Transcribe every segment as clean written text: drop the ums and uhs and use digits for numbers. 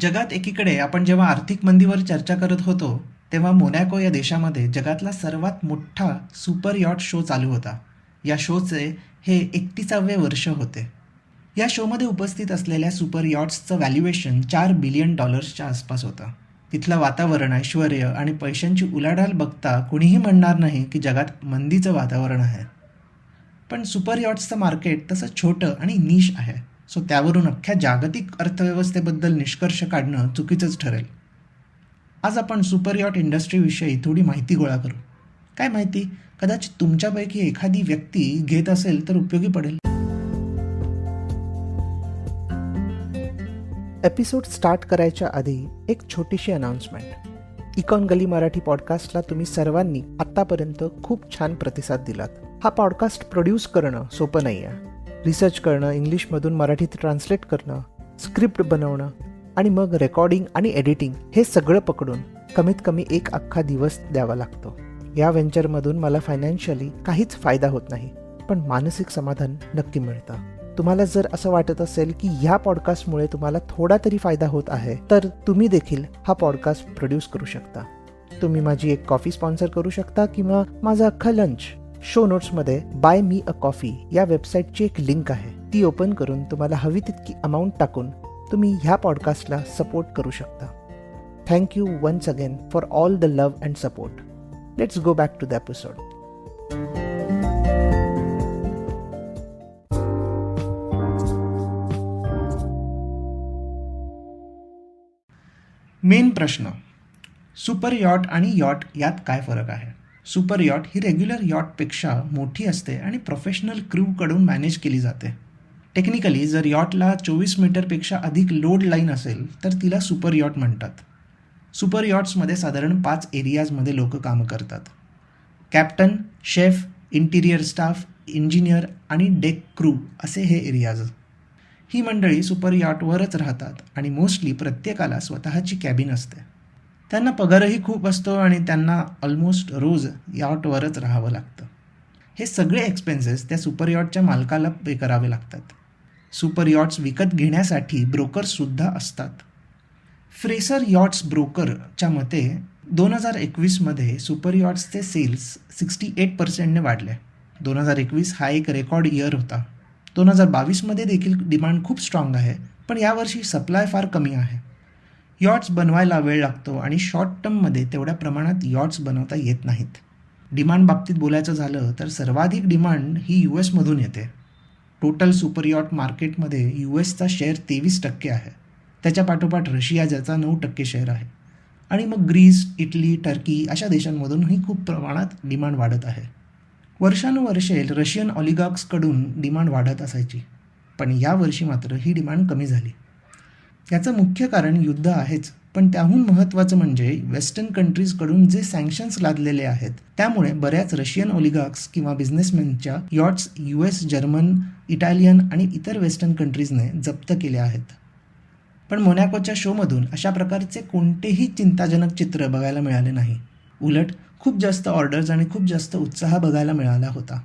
जगात एकीकडे आपण जेव्हा आर्थिक मंदीवर चर्चा करत होतो, तेव्हा मोनॅको या देशामध्ये जगातला सर्वात मोठा सुपर यॉट शो चालू होता. या शोचे हे 31वे वर्ष होते. या शोमध्ये उपस्थित असलेल्या सुपर यॉट्सचं व्हॅल्युएशन $4 बिलियन आसपास होतं. तिथलं वातावरण, ऐश्वर्य आणि पैशांची उलाढाल बघता कुणीही म्हणणार नाही की जगात मंदीचं वातावरण आहे. पण सुपर यॉट्सचं मार्केट तसं छोटं आणि निश आहे. सो त्यावरून अख्ख्या जागतिक अर्थव्यवस्थेबद्दल निष्कर्ष काढणं चुकीचंच ठरेल. आज आपण सुपर यॉट इंडस्ट्रीविषयी थोडी माहिती गोळा करू. काय माहिती, कदाचित तुमच्यापैकी एखादी व्यक्ती घेत असेल तर उपयोगी पडेल. एपिसोड स्टार्ट करायच्या आधी एक छोटीशी अनाउन्समेंट. इकॉन गली मराठी पॉडकास्टला तुम्ही सर्वांनी आत्तापर्यंत खूप छान प्रतिसाद दिलात. हा पॉडकास्ट प्रोड्यूस करणं सोपं नाही आहे. रिसर्च करणं, इंग्लिशमधून मराठीत ट्रान्सलेट करणं, स्क्रिप्ट बनवणं आणि मग रेकॉर्डिंग आणि एडिटिंग हे सगळं पकडून कमीत कमी एक अख्खा दिवस द्यावा लागतो. या व्हेंचरमधून मला फायनान्शियली काहीच फायदा होत नाही, पण मानसिक समाधान नक्की मिळतं. तुम्हाला जर असं वाटत असेल की ह्या पॉडकास्टमुळे तुम्हाला थोडा तरी फायदा होत आहे, तर तुम्ही देखील हा पॉडकास्ट प्रोड्यूस करू शकता. तुम्ही माझी एक कॉफी स्पॉन्सर करू शकता किंवा माझा अख्खा लंच. शो नोट्समध्ये बाय मी अ कॉफी या वेबसाईटची एक लिंक आहे. ती ओपन करून तुम्हाला हवी तितकी अमाऊंट टाकून तुम्ही ह्या पॉडकास्टला सपोर्ट करू शकता. Thank you once again for all the love and support. Let's go back to the episode. Main प्रश्न, सुपर यॉट आणि यॉट यात काय फरक आहे? सुपर यॉट ही रेग्युलर यॉटपेक्षा मोठी असते आणि प्रोफेशनल क्रूकडून मॅनेज केली जाते. टेक्निकली जर यॉटला 24 मीटरपेक्षा अधिक लोड लाईन असेल तर तिला सुपर यॉट म्हणतात. सुपर यॉट्समध्ये साधारण 5 एरियाजमध्ये लोक कामं करतात. Captain, chef, interior staff, engineer आणि डेक क्रू असे हे एरियाज. ही मंडळी सुपर यॉटवरच राहतात आणि मोस्टली प्रत्येकाला स्वतःची कॅबिन असते. त्यांना पगारही खूप असतो आणि त्यांना ऑलमोस्ट रोज यॉटवरच राहावं लागतं. हे सगळे एक्सपेन्सेस त्या सुपर यॉटच्या मालकाला पे करावे लागतात. सुपर यॉट्स विकत घेण्यासाठी ब्रोकर्ससुद्धा असतात. फ्रेसर यॉट्स ब्रोकरच्या मते 2021मध्ये सुपर यॉट्सचे सेल्स 68%ने वाढले. 2021 हा एक रेकॉर्ड इयर होता. 2022मध्ये देखील डिमांड खूप स्ट्रॉंग आहे, पण यावर्षी सप्लाय फार कमी आहे. यॉट्स बनवायला वेळ लागतो आणि शॉर्ट टर्ममध्ये तेवढ्या प्रमाणात यॉट्स बनवता येत नाहीत. डिमांड बाबतीत बोलायचं झालं तर सर्वाधिक डिमांड ही US मधून येते. टोटल सुपर यॉट मार्केटमध्ये US चा शेअर 23% आहे. त्याच्या पाठोपाठ रशिया, ज्याचा 9% शेअर आहे. आणि मग ग्रीस, इटली, टर्की अशा देशांमधूनही खूप प्रमाणात डिमांड वाढत आहे. वर्षानुवर्षे रशियन ऑलिगार्क्सकडून डिमांड वाढत असायची, पण यावर्षी मात्र ही डिमांड कमी झाली. याचं मुख्य कारण युद्ध आहेच, पण त्याहून महत्त्वाचं म्हणजे वेस्टर्न कंट्रीजकडून जे सँक्शन्स लादलेले आहेत त्यामुळे बऱ्याच रशियन ऑलिगार्क्स किंवा बिझनेसमॅनच्या यॉट्स US, जर्मन, इटालियन आणि इतर वेस्टर्न कंट्रीजने जप्त केले आहेत. पण मोनॅकोच्या शोमधून अशा प्रकारचे कोणतेही चिंताजनक चित्र बघायला मिळाले नाही. उलट खूप जास्त ऑर्डर्स आणि खूप जास्त उत्साह बघायला मिळाला होता.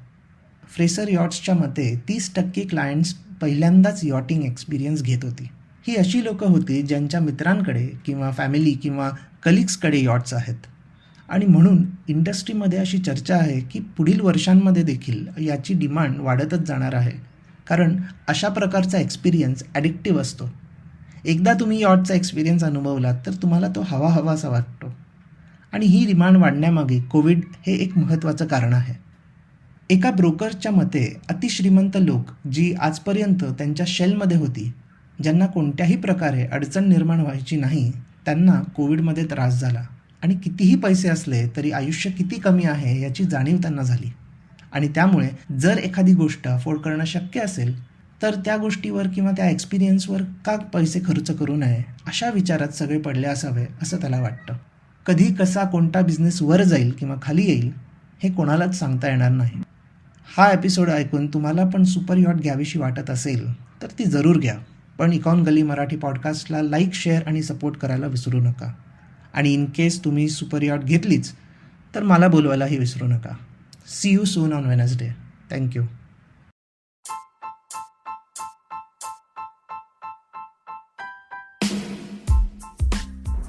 फ्रेसर यॉट्सच्या मते 30% क्लायंट्स पहिल्यांदाच यॉटिंग एक्सपिरियन्स घेत होती. ही अशी लोकं होती ज्यांच्या मित्रांकडे किंवा फॅमिली किंवा कलिग्सकडे यॉट्स आहेत. आणि म्हणून इंडस्ट्रीमध्ये अशी चर्चा आहे की पुढील वर्षांमध्ये देखील याची डिमांड वाढतच जाणार आहे, कारण अशा प्रकारचा एक्सपिरियन्स ॲडिक्टिव्ह असतो. एकदा तुम्ही यॉटचा एक्सपिरियन्स अनुभवलात तर तुम्हाला तो हवासा वाटतो. आणि ही डिमांड वाढण्यामागे कोविड हे एक महत्त्वाचं कारण आहे. एका ब्रोकरच्या मते अतिश्रीमंत लोक जी आजपर्यंत त्यांच्या शेलमध्ये होती, ज्यांना कोणत्याही प्रकारे अडचण निर्माण व्हायची नाही, त्यांना कोविडमध्ये त्रास झाला आणि कितीही पैसे असले तरी आयुष्य किती कमी आहे याची जाणीव त्यांना झाली. आणि त्यामुळे जर एखादी गोष्ट अफोर्ड करणं शक्य असेल तर त्या गोष्टीवर किंवा त्या एक्सपिरियन्सवर का पैसे खर्च करू नये अशा विचारात सगळे पडले असावे असं त्याला वाटतं. कधी कसा कोणता बिझनेस वर जाईल किंवा खाली येईल हे कोणालाच सांगता येणार नाही. हा एपिसोड ऐकून तुम्हाला पण सुपर यॉट घ्यावीशी वाटत असेल तर ती जरूर घ्या, पण इकॉन गली मराठी पॉडकास्टला लाईक, शेअर आणि सपोर्ट करायला विसरू नका. आणि इन केस तुम्ही सुपर यॉट घेतलीच तर मला बोलवायलाही विसरू नका. See you soon on Wednesday. Thank you.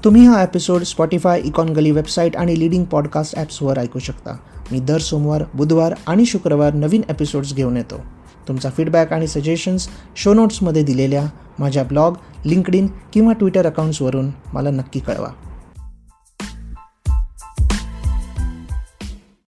तुम्ही हा एपिसोड स्पॉटिफाय, इकॉनगली वेबसाईट आणि लीडिंग पॉडकास्ट ॲप्सवर ऐकू शकता. मी दर सोमवार, बुधवार आणि शुक्रवार नवीन एपिसोड्स घेऊन येतो. तुमचा फीडबॅक आणि सजेशन्स शो नोट्समध्ये दिलेल्या माझ्या ब्लॉग, लिंक्डइन किंवा ट्विटर अकाउंट्सवरून मला नक्की कळवा.